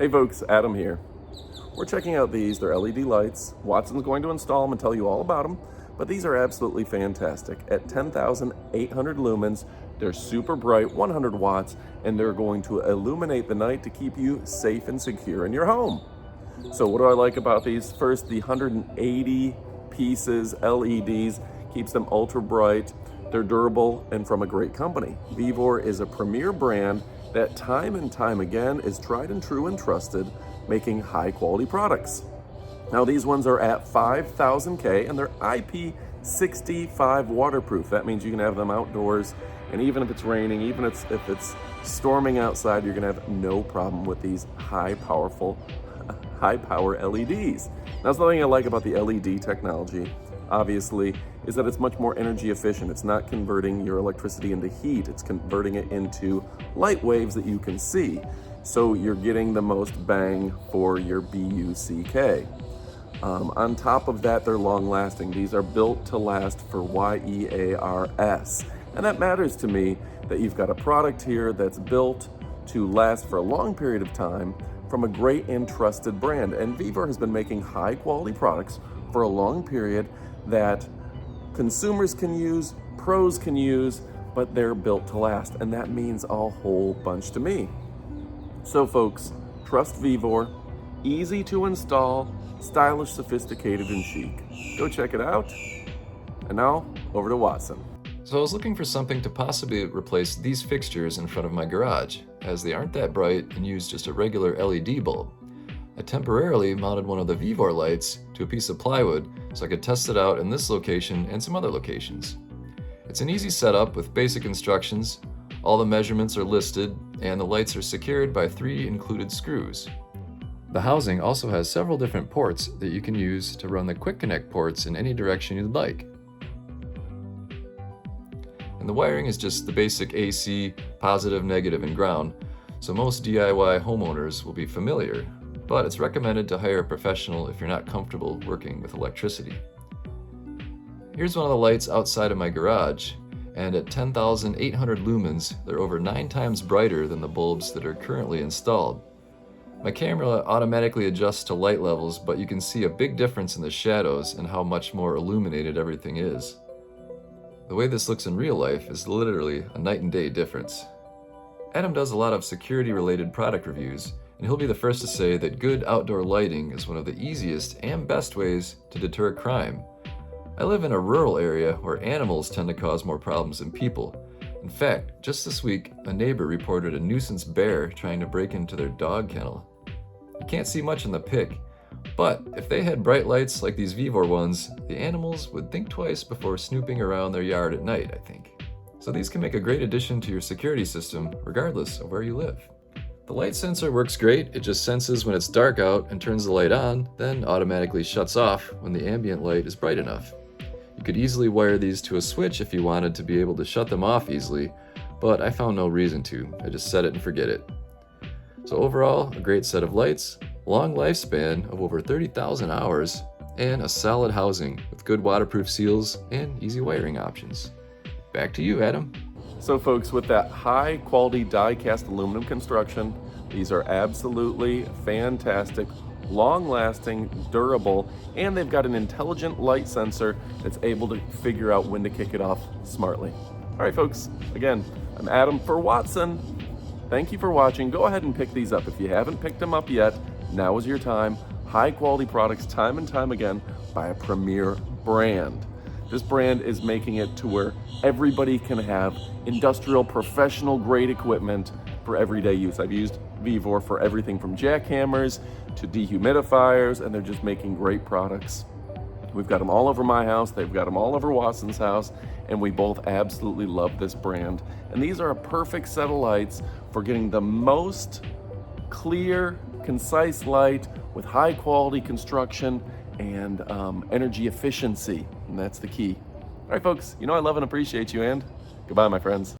Hey folks, Adam here. We're checking out these. They're LED lights. Watson's going to install them and tell you all about them, but these are absolutely fantastic. At 10,800 lumens, they're super bright, 100 watts, and they're going to illuminate the night to keep you safe and secure in your home. So what do I like about these? First, the 180 pieces LEDs keeps them ultra bright. They're durable and from a great company. VEVOR is a premier brand that time and time again is tried and true and trusted, making high quality products. Now these ones are at 5,000K and they're IP65 waterproof. That means you can have them outdoors, and even if it's raining, even if it's storming outside, you're gonna have no problem with these high power LEDs. Now, something I like about the LED technology, obviously, is that it's much more energy efficient. It's not converting your electricity into heat, it's converting it into light waves that you can see. So you're getting the most bang for your BUCK. On top of that, they're long lasting. These are built to last for YEARS. And that matters to me, that you've got a product here that's built to last for a long period of time from a great and trusted brand. And VEVOR has been making high quality products for a long period that consumers can use, pros can use, but they're built to last. And that means a whole bunch to me. So folks, trust VEVOR, easy to install, stylish, sophisticated, and chic. Go check it out. And now, over to Watson. So I was looking for something to possibly replace these fixtures in front of my garage, as they aren't that bright and use just a regular LED bulb. I temporarily mounted one of the VEVOR lights to a piece of plywood so I could test it out in this location and some other locations. It's an easy setup with basic instructions. All the measurements are listed, and the lights are secured by 3 included screws. The housing also has several different ports that you can use to run the quick connect ports in any direction you'd like. And the wiring is just the basic AC, positive, negative, and ground, so most DIY homeowners will be familiar, but it's recommended to hire a professional if you're not comfortable working with electricity. Here's one of the lights outside of my garage, and at 10,800 lumens, they're over 9 times brighter than the bulbs that are currently installed. My camera automatically adjusts to light levels, but you can see a big difference in the shadows and how much more illuminated everything is. The way this looks in real life is literally a night and day difference. Adam does a lot of security-related product reviews, and he'll be the first to say that good outdoor lighting is one of the easiest and best ways to deter crime. I live in a rural area where animals tend to cause more problems than people. In fact, just this week, a neighbor reported a nuisance bear trying to break into their dog kennel. You can't see much in the pic, but if they had bright lights like these VEVOR ones, the animals would think twice before snooping around their yard at night, I think. So these can make a great addition to your security system, regardless of where you live. The light sensor works great. It just senses when it's dark out and turns the light on, then automatically shuts off when the ambient light is bright enough. You could easily wire these to a switch if you wanted to be able to shut them off easily, but I found no reason to. I just set it and forget it. So overall, a great set of lights, long lifespan of over 30,000 hours, and a solid housing with good waterproof seals and easy wiring options. Back to you, Adam. So folks, with that high quality die cast aluminum construction, these are absolutely fantastic, long lasting, durable, and they've got an intelligent light sensor that's able to figure out when to kick it off smartly. All right folks, again, I'm Adam for Watson. Thank you for watching. Go ahead and pick these up. If you haven't picked them up yet, now is your time. High quality products time and time again by a premier brand. This brand is making it to where everybody can have industrial, professional grade equipment for everyday use. I've used VEVOR for everything from jackhammers to dehumidifiers, and they're just making great products. We've got them all over my house, they've got them all over Watson's house, and we both absolutely love this brand. And these are a perfect set of lights for getting the most clear, concise light with high quality construction and energy efficiency, and that's the key. All right folks, you know I love and appreciate you, and goodbye my friends.